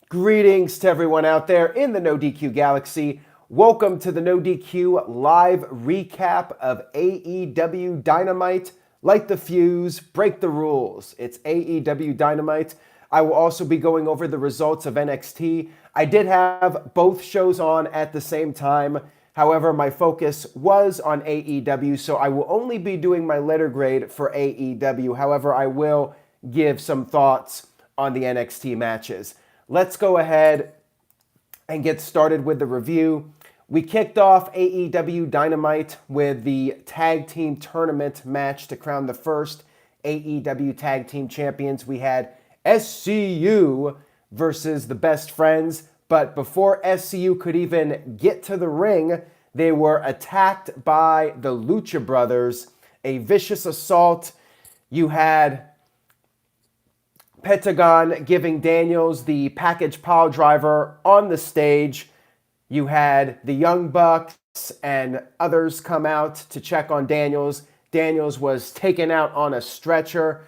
Greetings to everyone out there in the No DQ galaxy. Welcome to the No DQ live recap of AEW Dynamite. Light the fuse, break the rules. It's AEW Dynamite. I will also be going over the results of NXT. I did have both shows on at the same time. However, my focus was on AEW, so I will only be doing my letter grade for AEW. However, I will give some thoughts on the NXT matches. Let's go ahead and get started with the review. We kicked off AEW Dynamite with the tag team tournament match to crown the first AEW tag team champions. We had SCU versus the Best Friends, but before SCU could even get to the ring, they were attacked by the Lucha brothers. A vicious assault. You had Pentagon giving Daniels the package pile driver on the stage. You had the Young Bucks and others come out to check on Daniels. Daniels was taken out on a stretcher.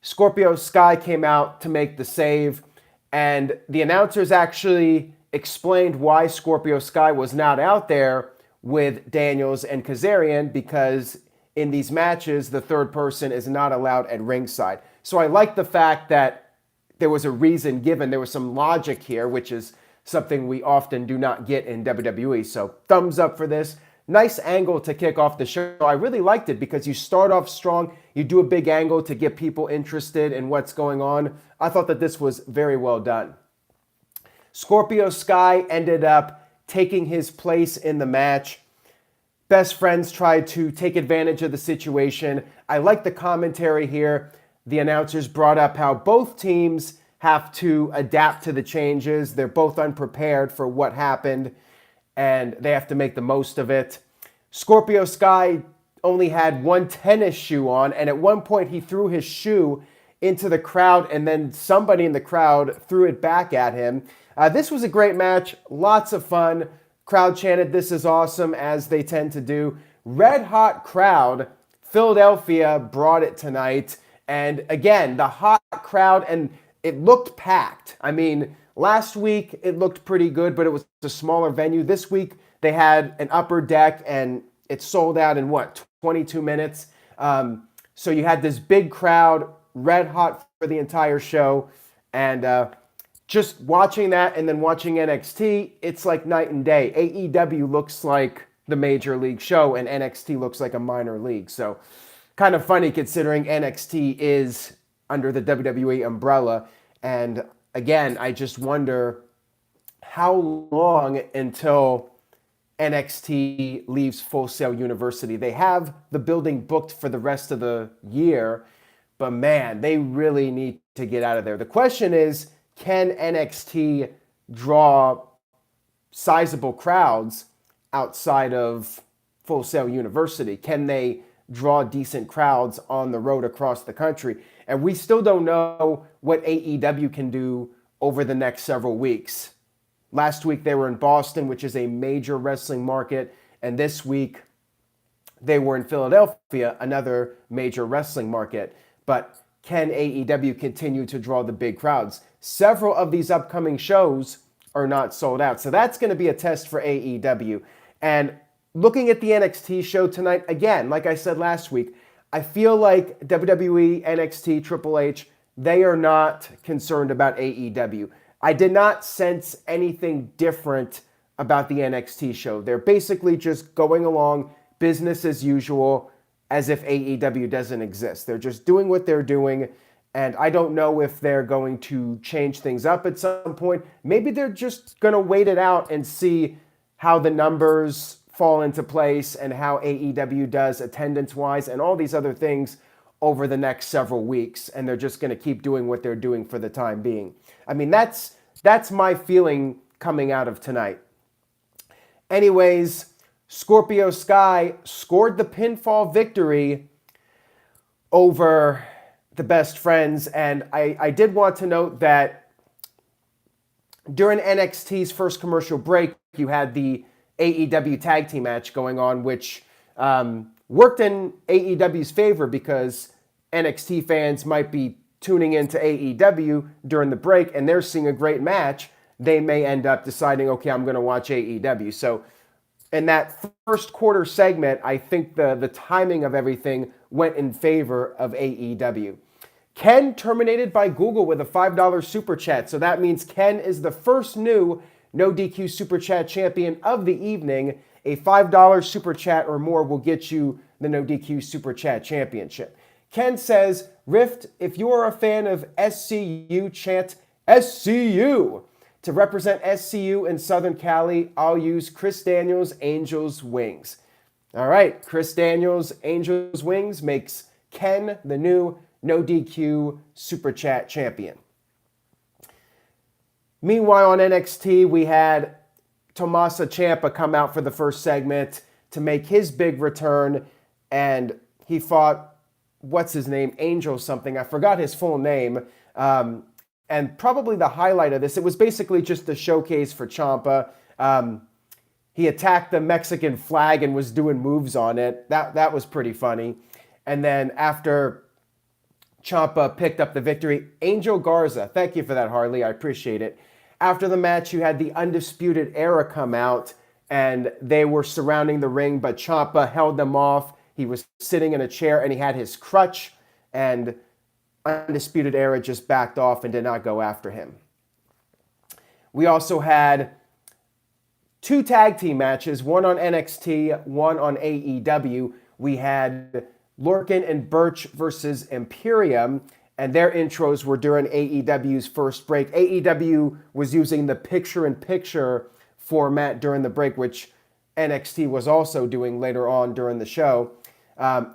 Scorpio Sky came out to make the save. And the announcers actually explained why Scorpio Sky was not out there with Daniels and Kazarian, because in these matches, the third person is not allowed at ringside. So I like the fact that there was a reason given. There was some logic here, which is something we often do not get in WWE. So thumbs up for this. Nice angle to kick off the show. I really liked it because you start off strong. You do a big angle to get people interested in what's going on. I thought that this was very well done. Scorpio Sky ended up taking his place in the match. Best Friends tried to take advantage of the situation. I like the commentary here. The announcers brought up how both teams have to adapt to the changes. They're both unprepared for what happened, and they have to make the most of it. Scorpio Sky only had one tennis shoe on, and at one point he threw his shoe into the crowd, and then somebody in the crowd threw it back at him. This was a great match. Lots of fun. Crowd chanted, "This is awesome," as they tend to do. Red hot crowd. Philadelphia brought it tonight. And again, the hot crowd, and it looked packed. I mean, last week it looked pretty good, but it was a smaller venue. This week they had an upper deck, and it sold out in 22 minutes. So you had this big crowd, red hot for the entire show. And just watching that and then watching NXT, it's like night and day. AEW looks like the major league show, and NXT looks like a minor league. So kind of funny considering NXT is under the WWE umbrella. And again, I just wonder how long until NXT leaves Full Sail University. They have the building booked for the rest of the year, but man, they really need to get out of there. The question is, can NXT draw sizable crowds outside of Full Sail University? Can they draw decent crowds on the road across the country? And we still don't know what AEW can do over the next several weeks. Last week they were in Boston, which is a major wrestling market, and this week they were in Philadelphia, another major wrestling market. But can AEW continue to draw the big crowds? Several of these upcoming shows are not sold out, so that's going to be a test for AEW. And looking at the NXT show tonight, again, like I said last week, I feel like WWE, NXT, Triple H, they are not concerned about AEW. I did not sense anything different about the NXT show. They're basically just going along business as usual, as if AEW doesn't exist. They're just doing what they're doing, and I don't know if they're going to change things up at some point. Maybe they're just going to wait it out and see how the numbers fall into place and how AEW does attendance-wise and all these other things over the next several weeks, and they're just going to keep doing what they're doing for the time being. I mean, that's my feeling coming out of tonight. Anyways, Scorpio Sky scored the pinfall victory over the Best Friends, and I did want to note that during NXT's first commercial break, you had the AEW tag team match going on, which worked in AEW's favor because NXT fans might be tuning into AEW during the break and they're seeing a great match, they may end up deciding, okay, I'm going to watch AEW. So in that first quarter segment, I think the timing of everything went in favor of AEW. Ken terminated by Google with a $5 super chat. So that means Ken is the first new No DQ super chat champion of the evening. A $5 super chat or more will get you the No DQ super chat championship. Ken says, Rift, if you are a fan of SCU, chant SCU. To represent SCU in Southern Cali, I'll use Chris Daniels' Angels Wings. All right, Chris Daniels' Angels Wings makes Ken the new No DQ Super Chat champion. Meanwhile, on NXT, we had Tommaso Ciampa come out for the first segment to make his big return, and he fought, what's his name, Angel something. I forgot his full name. And probably the highlight of this, it was basically just a showcase for Ciampa. He attacked the Mexican flag and was doing moves on it. That was pretty funny. And then after Ciampa picked up the victory, Angel Garza, thank you for that, Harley, I appreciate it. After the match, you had the Undisputed Era come out, and they were surrounding the ring, but Ciampa held them off. He was sitting in a chair, and he had his crutch, and Undisputed Era just backed off and did not go after him. We also had 2 tag team matches, one on NXT, one on AEW. We had Lorcan and Birch versus Imperium, and their intros were during AEW's first break. AEW was using the picture-in-picture format during the break, which NXT was also doing later on during the show.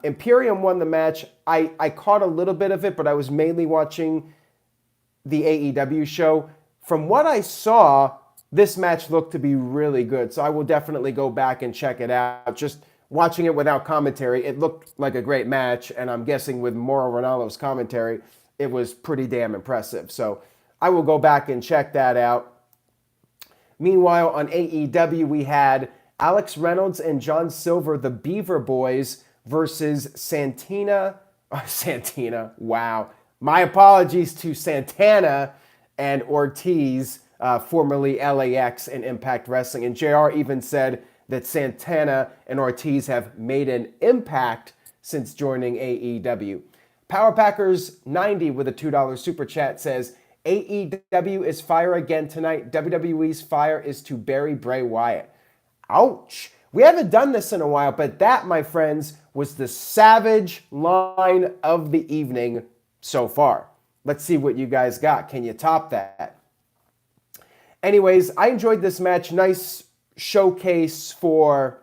Imperium won the match. I caught a little bit of it, but I was mainly watching the AEW show. From what I saw, this match looked to be really good, so I will definitely go back and check it out. Just watching it without commentary, it looked like a great match, and I'm guessing with Mauro Ranallo's commentary, it was pretty damn impressive. So I will go back and check that out. Meanwhile, on AEW, we had Alex Reynolds and John Silver, the Beaver Boys, versus Santana, wow. My apologies to Santana and Ortiz, formerly LAX and Impact Wrestling. And JR even said that Santana and Ortiz have made an impact since joining AEW. Power Packers 90 with a $2 super chat says, AEW is fire again tonight. WWE's fire is to bury Bray Wyatt. Ouch. We haven't done this in a while, but that, my friends, was the savage line of the evening so far. Let's see what you guys got. Can you top that? Anyways, I enjoyed this match. Nice showcase for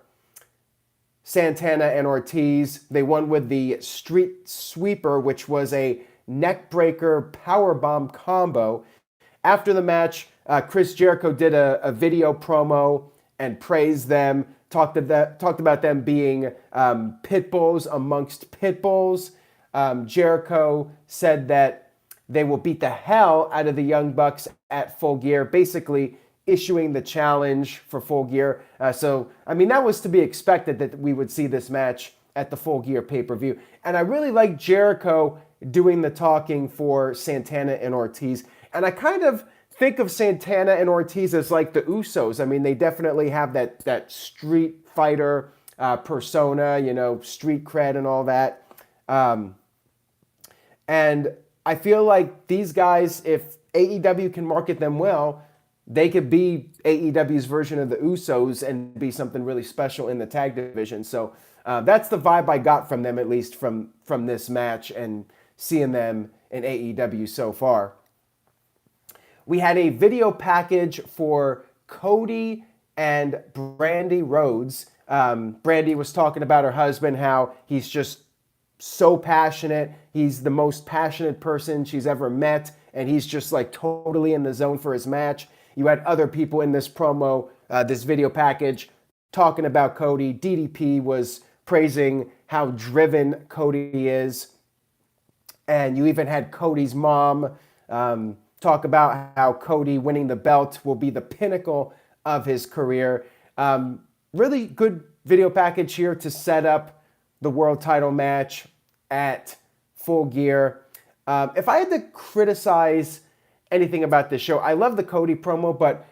Santana and Ortiz. They won with the Street Sweeper, which was a neckbreaker powerbomb combo. After the match, Chris Jericho did a video promo and praised them. Talked about them being pit bulls amongst pit bulls. Jericho said that they will beat the hell out of the Young Bucks at Full Gear, basically issuing the challenge for Full Gear. So, I mean, that was to be expected that we would see this match at the Full Gear pay-per-view. And I really like Jericho doing the talking for Santana and Ortiz. And I kind of think of Santana and Ortiz as like the Usos. I mean, they definitely have that street fighter persona, you know, street cred and all that. And I feel like these guys, if AEW can market them well, they could be AEW's version of the Usos and be something really special in the tag division. So that's the vibe I got from them, at least from this match and seeing them in AEW so far. We had a video package for Cody and Brandy Rhodes. Brandy was talking about her husband, how he's just so passionate. He's the most passionate person she's ever met, and he's just like totally in the zone for his match. You had other people in this promo, this video package, talking about Cody. DDP was praising how driven Cody is. And you even had Cody's mom talk about how Cody winning the belt will be the pinnacle of his career. Really good video package here to set up the world title match at Full Gear. If I had to criticize anything about this show, I love the Cody promo, but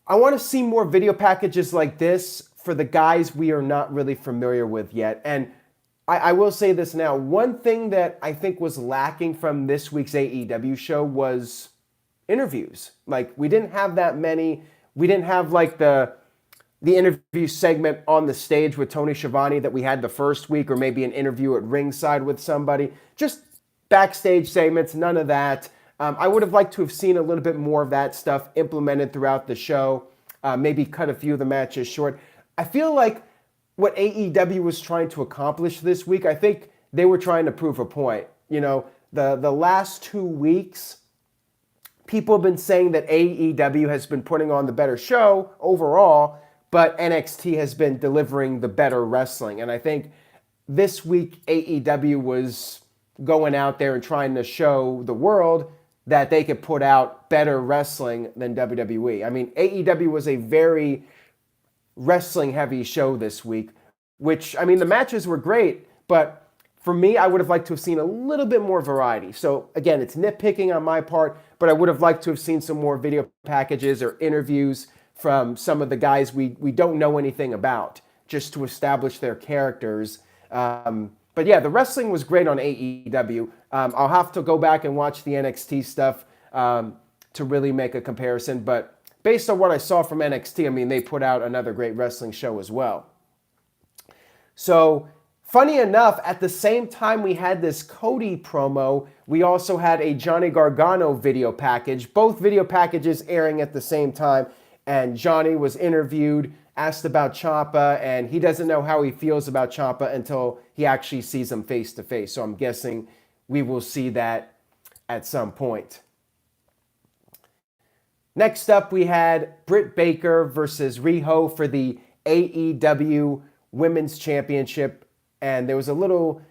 I want to see more video packages like this for the guys we are not really familiar with yet. And I will say this now. One thing that I think was lacking from this week's AEW show was interviews. Like, we didn't have that many. We didn't have like the interview segment on the stage with Tony Schiavone that we had the first week, or maybe an interview at ringside with somebody. Just backstage segments, none of that. I would have liked to have seen a little bit more of that stuff implemented throughout the show. Maybe cut a few of the matches short. I feel like what AEW was trying to accomplish this week, I think they were trying to prove a point. You know, the last 2 weeks, people have been saying that AEW has been putting on the better show overall, but NXT has been delivering the better wrestling. And I think this week AEW was going out there and trying to show the world that they could put out better wrestling than WWE. I mean, AEW was a very wrestling-heavy show this week, which, I mean, the matches were great, but for me, I would have liked to have seen a little bit more variety. So, again, it's nitpicking on my part, but I would have liked to have seen some more video packages or interviews from some of the guys we don't know anything about, just to establish their characters. But yeah, the wrestling was great on AEW. I'll have to go back and watch the NXT stuff to really make a comparison. But based on what I saw from NXT, I mean, they put out another great wrestling show as well. So, funny enough, at the same time we had this Cody promo, we also had a Johnny Gargano video package. Both video packages airing at the same time. And Johnny was interviewed, asked about Ciampa, and he doesn't know how he feels about Ciampa until he actually sees him face to face. So I'm guessing we will see that at some point. Next up, we had Britt Baker versus Riho for the AEW Women's Championship, and there was a little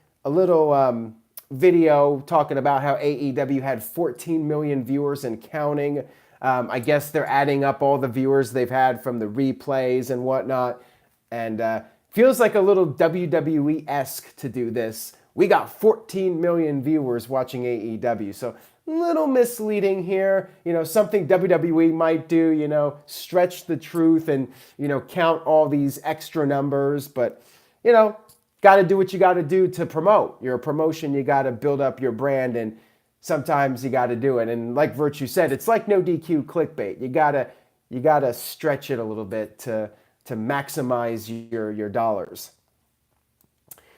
video talking about how AEW had 14 million viewers and counting. I guess they're adding up all the viewers they've had from the replays and whatnot. And feels like a little WWE-esque to do this. We got 14 million viewers watching AEW. So a little misleading here. You know, something WWE might do, you know, stretch the truth and, you know, count all these extra numbers. But, you know, got to do what you got to do to promote. You're a promotion, you got to build up your brand, and sometimes you got to do it. And like Virtue said, it's like no DQ clickbait. You gotta stretch it a little bit to maximize your dollars.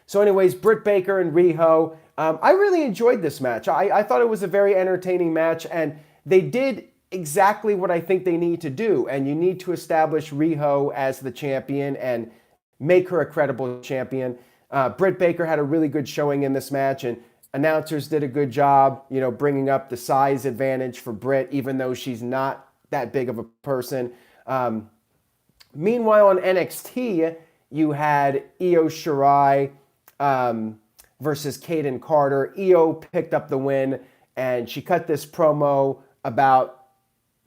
So anyways, Britt Baker and Riho, I really enjoyed this match. I thought it was a very entertaining match, and they did exactly what I think they need to do. And you need to establish Riho as the champion and make her a credible champion. Britt Baker had a really good showing in this match, and announcers did a good job, you know, bringing up the size advantage for Britt, even though she's not that big of a person. Meanwhile, on NXT, you had Io Shirai versus Kaden Carter. Io picked up the win, and she cut this promo about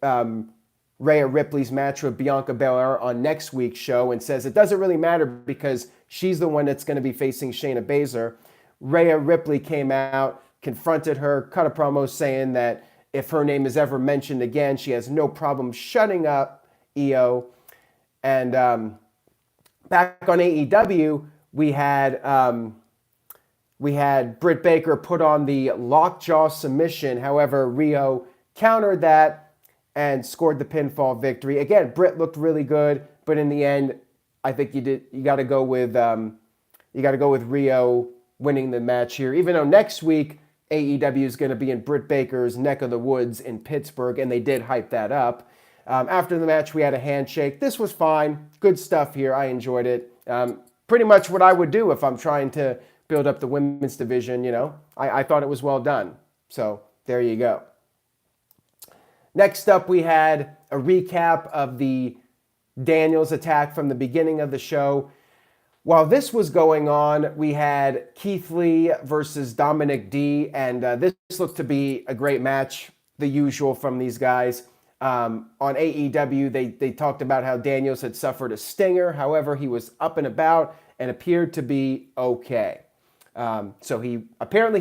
Rhea Ripley's match with Bianca Belair on next week's show, and says it doesn't really matter because she's the one that's going to be facing Shayna Baszler. Rhea Ripley came out, confronted her, cut a promo saying that if her name is ever mentioned again, she has no problem shutting up Io. And back on AEW, we had Britt Baker put on the lockjaw submission. However, Riho countered that and scored the pinfall victory. Again, Britt looked really good, but in the end, I think you got to go with Riho winning the match here, even though next week AEW is going to be in Britt Baker's neck of the woods in Pittsburgh, and they did hype that up. After the match, we had a handshake. This was fine. Good stuff here. I enjoyed it. Pretty much what I would do if I'm trying to build up the women's division, you know. I thought it was well done. So there you go. Next up, we had a recap of the Daniels attack from the beginning of the show. While this was going on, we had Keith Lee versus Dominic D, and this looked to be a great match, the usual from these guys. On AEW, they talked about how Daniels had suffered a stinger. However, he was up and about and appeared to be okay. So he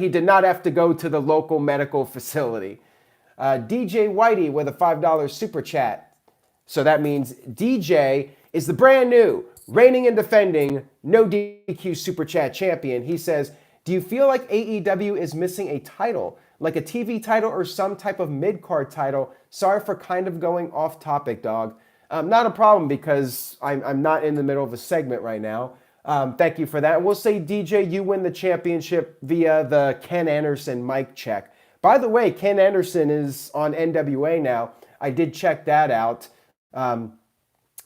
did not have to go to the local medical facility. DJ Whitey with a $5 super chat. So that means DJ is the brand new, reigning and defending, no DQ super chat champion. He says, do you feel like AEW is missing a title, like a TV title or some type of mid-card title? Sorry for kind of going off topic, dog. Not a problem, because I'm not in the middle of a segment right now. Thank you for that. We'll say, DJ, you win the championship via the Ken Anderson mic check. By the way, Ken Anderson is on NWA now. I did check that out. And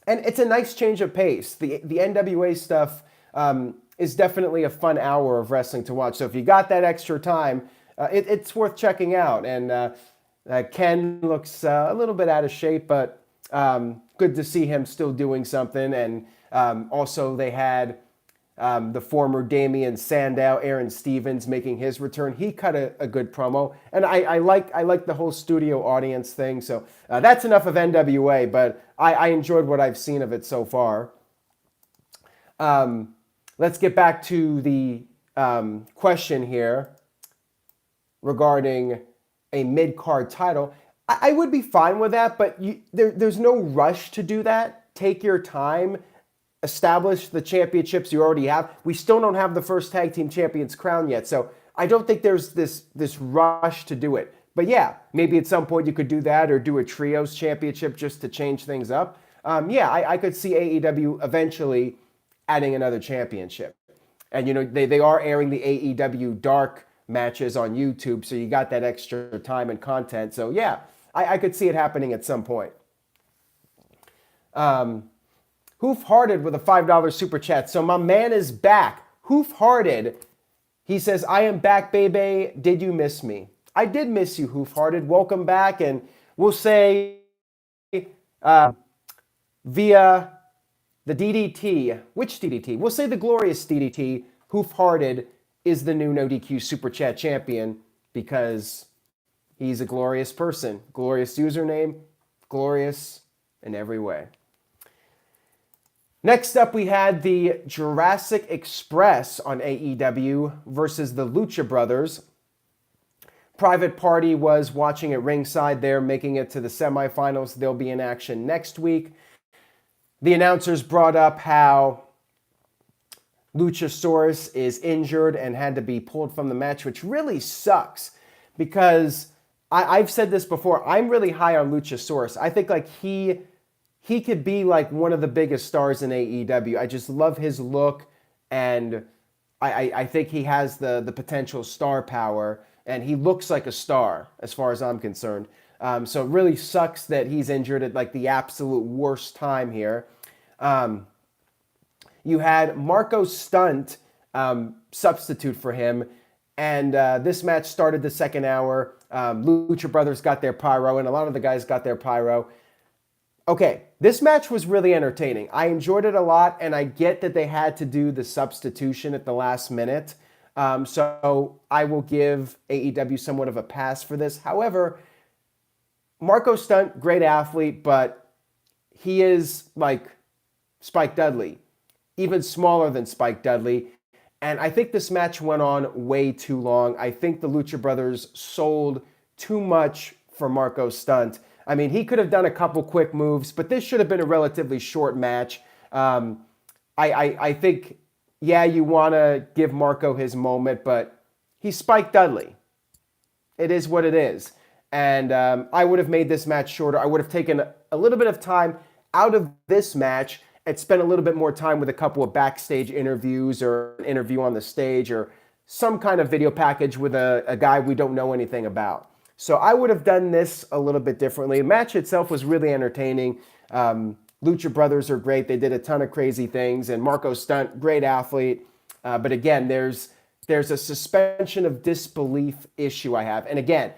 it's a nice change of pace. The NWA stuff is definitely a fun hour of wrestling to watch. So if you got that extra time, it's worth checking out. And Ken looks a little bit out of shape, but good to see him still doing something. And also they had the former Damian Sandow, Aaron Stevens, making his return. He cut a good promo, and I like the whole studio audience thing. So that's enough of NWA, but I enjoyed what I've seen of it so far. Let's get back to the question here regarding a mid-card title. I would be fine with that, but there's no rush to do that. Take your time. Establish the championships you already have. We still don't have the first tag team champions crown yet, so I don't think there's this rush to do it. But yeah, maybe at some point you could do that, or do a trios championship just to change things up. I could see AEW eventually adding another championship. And they are airing the AEW Dark matches on YouTube, so you got that extra time and content. So yeah, I could see it happening at some point. Hoof-Hearted with a $5 super chat. So my man is back. Hoof-Hearted. He says, I am back, baby. Did you miss me? I did miss you, Hoof-Hearted. Welcome back. And we'll say via the DDT. Which DDT? We'll say the glorious DDT. Hoof-Hearted is the new No DQ super chat champion, because he's a glorious person. Glorious username. Glorious in every way. Next up, we had the Jurassic Express on AEW versus the Lucha Brothers. Private Party was watching at ringside there, making it to the semifinals. They'll be in action next week. The announcers brought up how Luchasaurus is injured and had to be pulled from the match, which really sucks, because I've said this before. I'm really high on Luchasaurus. I think he could be like one of the biggest stars in AEW. I just love his look, and I think he has the potential star power, and he looks like a star as far as I'm concerned. So it really sucks that he's injured at like the absolute worst time here. You had Marco Stunt substitute for him, and this match started the second hour. Lucha Brothers got their pyro, and a lot of the guys got their pyro. Okay, this match was really entertaining. I enjoyed it a lot, and I get that they had to do the substitution at the last minute. So I will give AEW somewhat of a pass for this. However, Marco Stunt, great athlete, but he is like Spike Dudley, even smaller than Spike Dudley. And I think this match went on way too long. I think the Lucha Brothers sold too much for Marco Stunt. I mean, he could have done a couple quick moves, but this should have been a relatively short match. I think, yeah, you want to give Marco his moment, but he's Spike Dudley. It is what it is. And I would have made this match shorter. I would have taken a little bit of time out of this match and spent a little bit more time with a couple of backstage interviews, or an interview on the stage, or some kind of video package with a guy we don't know anything about. So I would have done this a little bit differently. The match itself was really entertaining. Lucha Brothers are great. They did a ton of crazy things. And Marco Stunt, great athlete. But again, there's a suspension of disbelief issue I have. And again,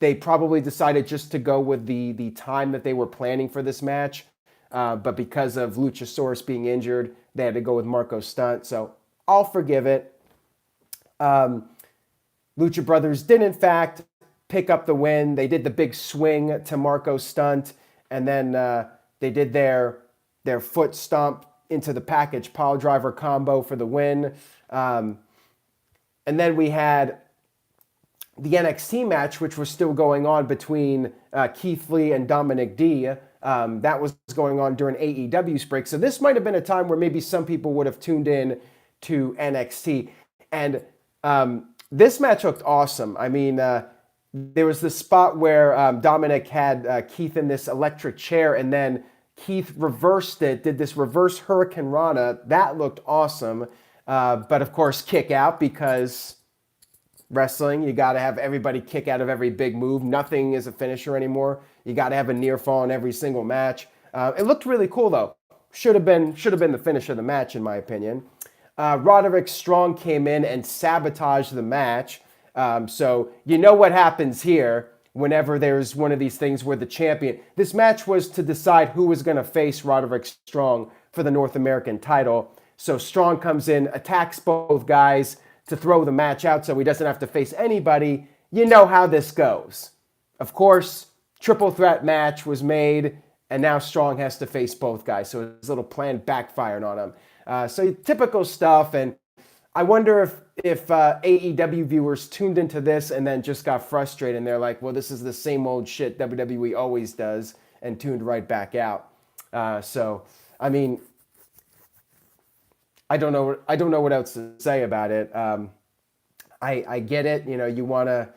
they probably decided just to go with the time that they were planning for this match. But because of Luchasaurus being injured, they had to go with Marco Stunt. So I'll forgive it. Lucha Brothers did, in fact, pick up the win. They did the big swing to Marco Stunt, and then they did their foot stomp into the package pile driver combo for the win. And then we had the NXT match, which was still going on between Keith Lee and Dominic D. That was going on during AEW's break. So this might have been a time where maybe some people would have tuned in to NXT. And this match looked awesome. I mean, there was this spot where Dominic had Keith in this electric chair, and then Keith reversed it, did this reverse Hurricane Rana. That looked awesome. But of course, kick out, because wrestling, you got to have everybody kick out of every big move. Nothing is a finisher anymore. You got to have a near fall in every single match. It looked really cool, though. Should have been the finish of the match, in my opinion. Roderick Strong came in and sabotaged the match. So you know what happens here whenever there's one of these things where the champion... This match was to decide who was going to face Roderick Strong for the North American title. So Strong comes in, attacks both guys to throw the match out so he doesn't have to face anybody. You know how this goes. Of course, triple threat match was made, and now Strong has to face both guys. So his little plan backfired on him. So typical stuff, and I wonder if AEW viewers tuned into this and then just got frustrated, and they're like, well, this is the same old shit WWE always does, and tuned right back out. So, I mean, I don't know what else to say about it. I get it. You know, you wanna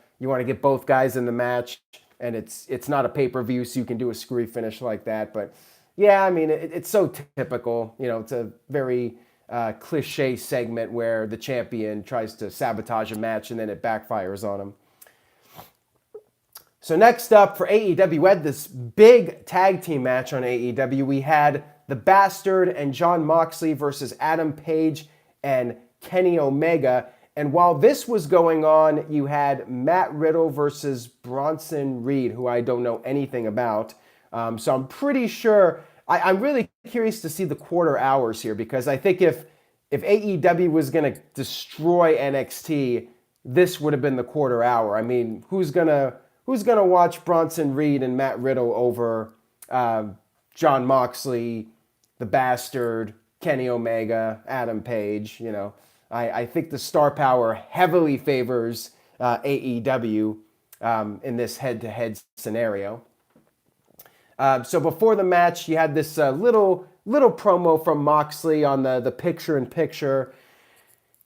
get both guys in the match, and it's not a pay-per-view, so you can do a screwy finish like that. But yeah, I mean, it's so typical. You know, it's a very cliche segment where the champion tries to sabotage a match and then it backfires on him. So next up for AEW, we had this big tag team match on AEW. We had The Bastard and Jon Moxley versus Adam Page and Kenny Omega. And while this was going on, you had Matt Riddle versus Bronson Reed, who I don't know anything about. So I'm pretty sure... I'm really curious to see the quarter hours here, because I think if AEW was going to destroy NXT, this would have been the quarter hour. I mean, who's gonna watch Bronson Reed and Matt Riddle over Jon Moxley, The Bastard, Kenny Omega, Adam Page? You know, I think the star power heavily favors AEW in this head-to-head scenario. So before the match, you had this little promo from Moxley on the picture-in-picture.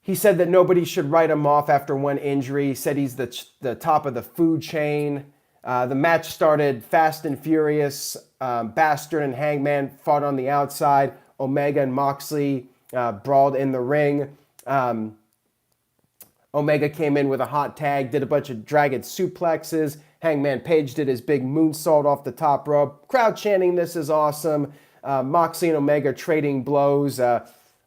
He said that nobody should write him off after one injury. He said he's the top of the food chain. The match started fast and furious. Bastard and Hangman fought on the outside. Omega and Moxley brawled in the ring. Omega came in with a hot tag, did a bunch of dragon suplexes. Hangman Page did his big moonsault off the top rope. Crowd chanting, "This is awesome." Moxley and Omega trading blows.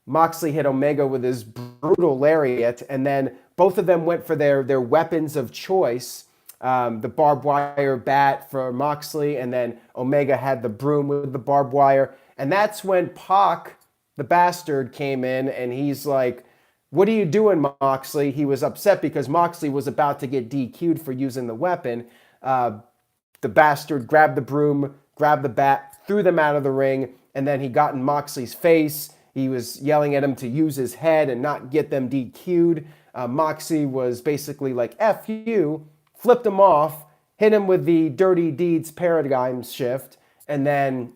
Moxley hit Omega with his brutal lariat, and then both of them went for their weapons of choice. The barbed wire bat for Moxley, and then Omega had the broom with the barbed wire. And that's when Pac, the Bastard, came in, and he's like, "What are you doing, Moxley?" He was upset because Moxley was about to get DQ'd for using the weapon. The Bastard grabbed the broom, grabbed the bat, threw them out of the ring, and then he got in Moxley's face. He was yelling at him to use his head and not get them DQ'd. Moxley was basically like, "F you," flipped him off, hit him with the Dirty Deeds paradigm shift, and then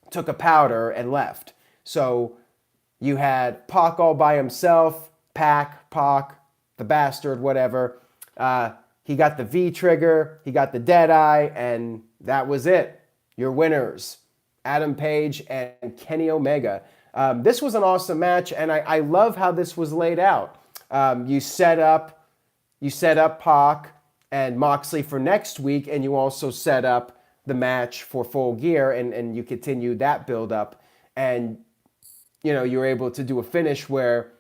took a powder and left. So you had Pac all by himself, Pac, the Bastard, whatever. He got the V-trigger, he got the Deadeye, and that was it. Your winners, Adam Page and Kenny Omega. This was an awesome match, and I love how this was laid out. You set up Pac and Moxley for next week, and you also set up the match for Full Gear, and you continued that build-up. And you know, you were able to do a finish where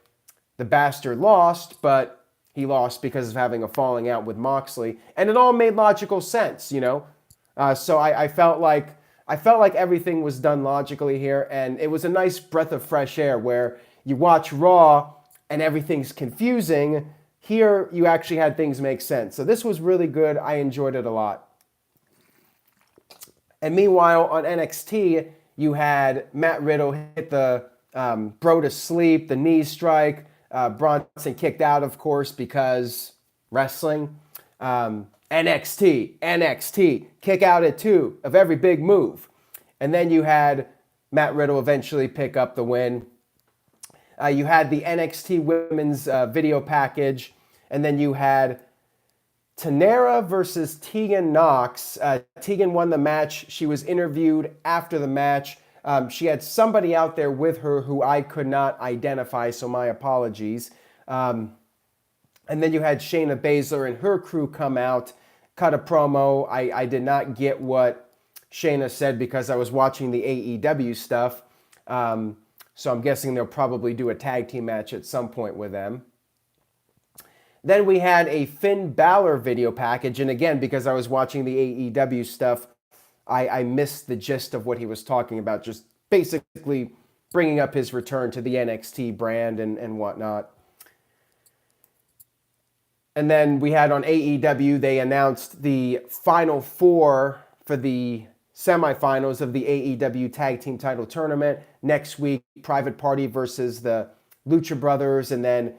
the Bastard lost, but he lost because of having a falling out with Moxley, and it all made logical sense, you know. So I felt like everything was done logically here, and it was a nice breath of fresh air where you watch Raw and everything's confusing. Here, you actually had things make sense. So this was really good. I enjoyed it a lot. And meanwhile, on NXT, you had Matt Riddle hit the bro to sleep, the knee strike. Bronson kicked out, of course, because wrestling. NXT, kick out at 2 of every big move. And then you had Matt Riddle eventually pick up the win. You had the NXT women's video package. And then you had Tanera versus Tegan Nox. Tegan won the match. She was interviewed after the match. She had somebody out there with her who I could not identify, so my apologies. And then you had Shayna Baszler and her crew come out, cut a promo. I did not get what Shayna said because I was watching the AEW stuff. So I'm guessing they'll probably do a tag team match at some point with them. Then we had a Finn Balor video package. And again, because I was watching the AEW stuff, I missed the gist of what he was talking about. Just basically bringing up his return to the NXT brand and whatnot. And then we had on AEW, they announced the Final Four for the semifinals of the AEW Tag Team Title Tournament. Next week, Private Party versus the Lucha Brothers, and then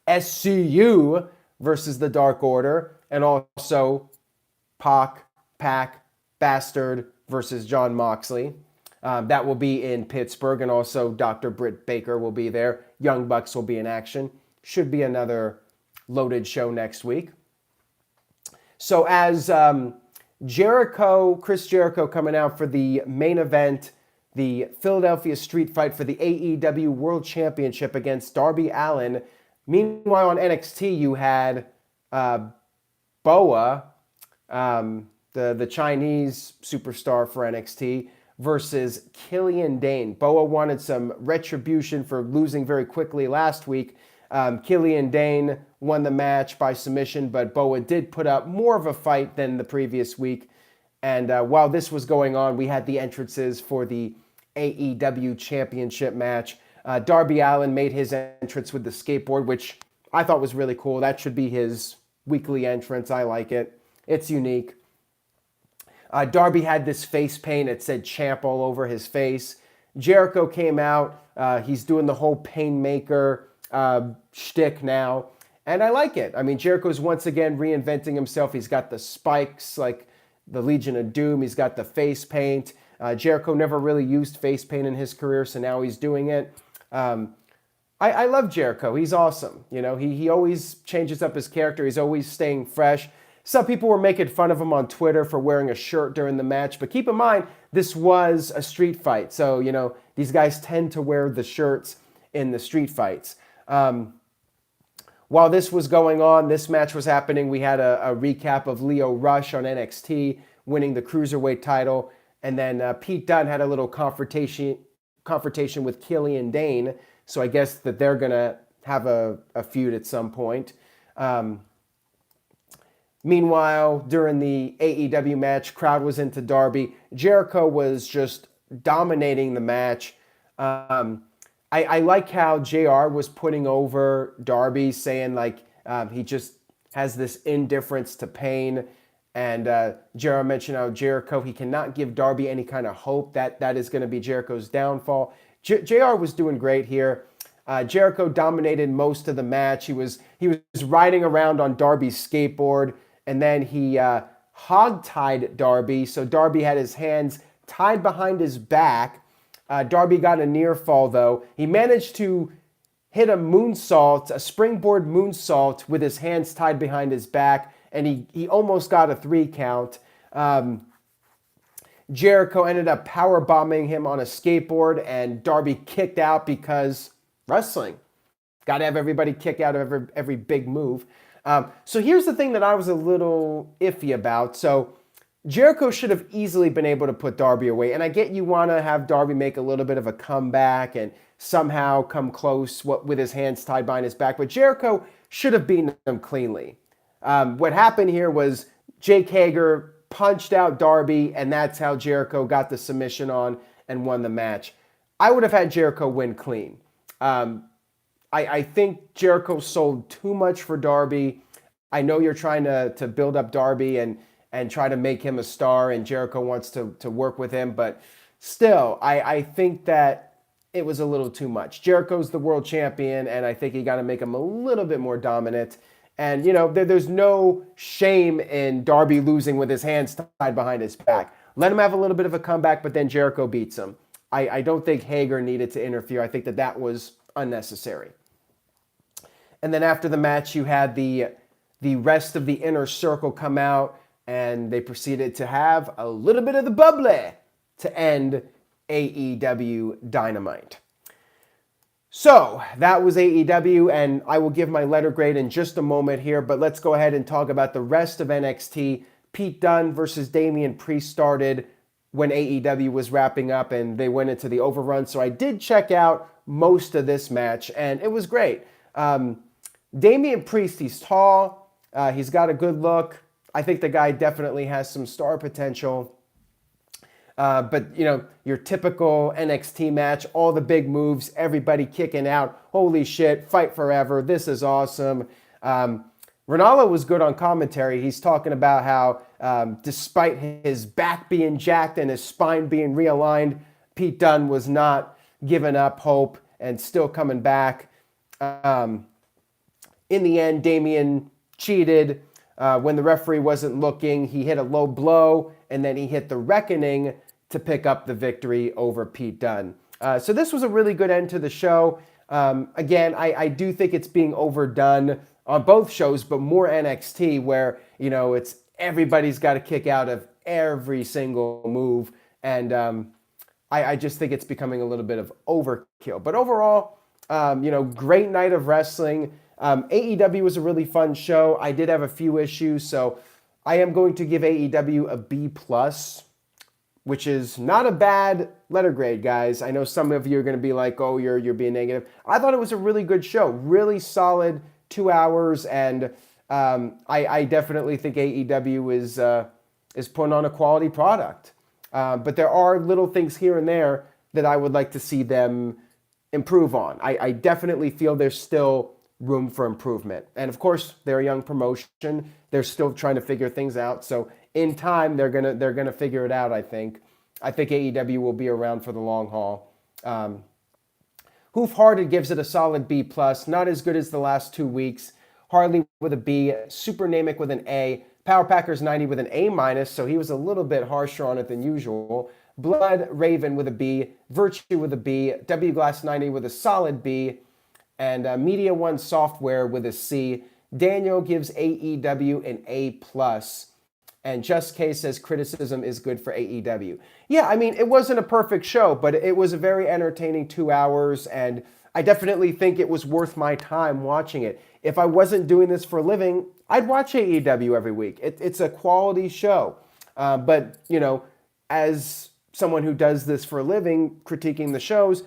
SCU versus the Dark Order, and also Pac, Bastard versus John Moxley. That will be in Pittsburgh, and also Dr. Britt Baker will be there. Young Bucks will be in action. Should be another loaded show next week. So as Chris Jericho coming out for the main event, the Philadelphia Street Fight for the AEW World Championship against Darby Allin. Meanwhile, on NXT, you had Boa, the Chinese superstar for NXT, versus Killian Dane. Boa wanted some retribution for losing very quickly last week. Killian Dane won the match by submission, but Boa did put up more of a fight than the previous week. And while this was going on, we had the entrances for the AEW Championship match. Darby Allin made his entrance with the skateboard, which I thought was really cool. That should be his weekly entrance. I like it. It's unique. Darby had this face paint. It said champ all over his face. Jericho came out. He's doing the whole Painmaker shtick now. And I like it. I mean, Jericho's once again reinventing himself. He's got the spikes like the Legion of Doom. He's got the face paint. Jericho never really used face paint in his career, so now he's doing it. I love Jericho. He's awesome. You know, he always changes up his character. He's always staying fresh. Some people were making fun of him on Twitter for wearing a shirt during the match, but keep in mind, this was a street fight. So, you know, these guys tend to wear the shirts in the street fights. While this was going on, this match was happening, we had a recap of Lio Rush on NXT winning the Cruiserweight title. And then Pete Dunne had a little confrontation with Killian Dane. So I guess that they're going to have a feud at some point. Meanwhile, during the AEW match, crowd was into Darby. Jericho was just dominating the match. I like how JR was putting over Darby, saying like he just has this indifference to pain. And JR mentioned how Jericho, he cannot give Darby any kind of hope that is going to be Jericho's downfall. JR was doing great here. Jericho dominated most of the match. He was riding around on Darby's skateboard, and then he hog-tied Darby. So Darby had his hands tied behind his back. Darby got a near fall, though. He managed to hit a moonsault, a springboard moonsault, with his hands tied behind his back, and he almost got a 3 count. Jericho ended up powerbombing him on a skateboard, and Darby kicked out because wrestling. Got to have everybody kick out of every big move. So here's the thing that I was a little iffy about. So Jericho should have easily been able to put Darby away. And I get you want to have Darby make a little bit of a comeback and somehow come close with his hands tied behind his back. But Jericho should have beaten him cleanly. What happened here was Jake Hager punched out Darby, and that's how Jericho got the submission on and won the match. I would have had Jericho win clean. I think Jericho sold too much for Darby. I know you're trying to build up Darby and try to make him a star, and Jericho wants to work with him. But still, I think that it was a little too much. Jericho's the world champion, and I think you got to make him a little bit more dominant. And, there's no shame in Darby losing with his hands tied behind his back. Let him have a little bit of a comeback, but then Jericho beats him. I don't think Hager needed to interfere. I think that was unnecessary. And then after the match, you had the rest of the inner circle come out, and they proceeded to have a little bit of the bubbly to end AEW Dynamite. So that was AEW, and I will give my letter grade in just a moment here, but let's go ahead and talk about the rest of NXT. Pete Dunne versus Damian Priest started when AEW was wrapping up, and they went into the overrun. So I did check out most of this match, and it was great. Damian Priest, he's tall, he's got a good look. I think the guy definitely has some star potential. But, your typical NXT match, all the big moves, everybody kicking out. Holy shit, fight forever. This is awesome. Ronaldo was good on commentary. He's talking about how despite his back being jacked and his spine being realigned, Pete Dunne was not giving up hope and still coming back. In the end, Damian cheated. When the referee wasn't looking, he hit a low blow, and then he hit the Reckoning to pick up the victory over Pete Dunne. So this was a really good end to the show. Again, I do think it's being overdone on both shows, but more NXT where, it's everybody's got to kick out of every single move. And I just think it's becoming a little bit of overkill. But overall, great night of wrestling. AEW was a really fun show. I did have a few issues, so I am going to give AEW a B+, which is not a bad letter grade, guys. I know some of you are going to be like, oh, you're being negative. I thought it was a really good show, really solid 2 hours, and I definitely think AEW is putting on a quality product. But there are little things here and there that I would like to see them improve on. I definitely feel there's still room for improvement. And of course, they're a young promotion. They're still trying to figure things out. So in time, they're gonna figure it out, I think. I think AEW will be around for the long haul. Hoof Hearted gives it a solid B+, not as good as the last 2 weeks. Harley with a B, Super Namick with an A, Power Packers 90 with an A-, so he was a little bit harsher on it than usual. Blood Raven with a B, Virtue with a B, W Glass 90 with a solid B, and Media One Software with a C. Daniel gives AEW an A+. And Just K says criticism is good for AEW. Yeah, I mean, it wasn't a perfect show, but it was a very entertaining 2 hours, and I definitely think it was worth my time watching it. If I wasn't doing this for a living, I'd watch AEW every week. It's a quality show. But, as someone who does this for a living, critiquing the shows,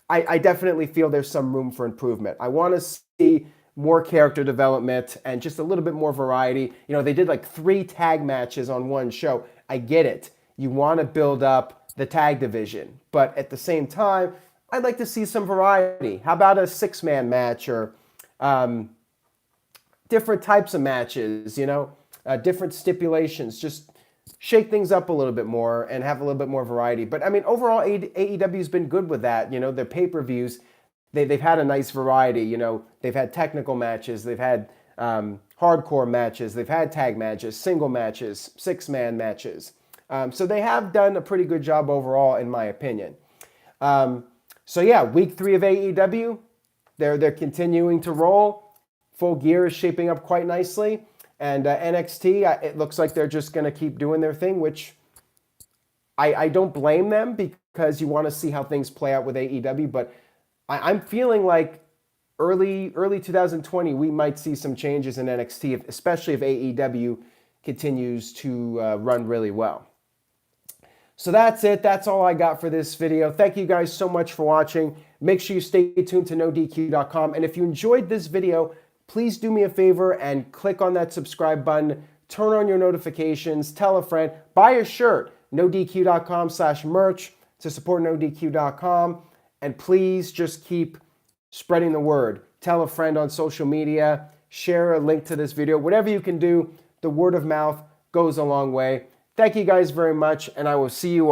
I definitely feel there's some room for improvement. I want to see more character development and just a little bit more variety. They did like 3 tag matches on one show. I get it. You want to build up the tag division. But at the same time, I'd like to see some variety. How about a 6-man match or different types of matches, different stipulations. Just shake things up a little bit more and have a little bit more variety. But I mean, overall, AEW's been good with that. Their pay-per-views, they've had a nice variety. They've had technical matches, they've had hardcore matches, they've had tag matches, single matches, 6-man matches. So they have done a pretty good job overall, in my opinion. So yeah, week 3 of AEW, they're continuing to roll. Full Gear is shaping up quite nicely. And NXT, it looks like they're just going to keep doing their thing, which I don't blame them because you want to see how things play out with AEW. But I'm feeling like early 2020, we might see some changes in NXT, especially if AEW continues to run really well. So that's it. That's all I got for this video. Thank you guys so much for watching. Make sure you stay tuned to NoDQ.com. And if you enjoyed this video, please do me a favor and click on that subscribe button. Turn on your notifications. Tell a friend. Buy a shirt. NoDQ.com/merch to support NoDQ.com. And please just keep spreading the word. Tell a friend on social media. Share a link to this video. Whatever you can do, the word of mouth goes a long way. Thank you guys very much, and I will see you all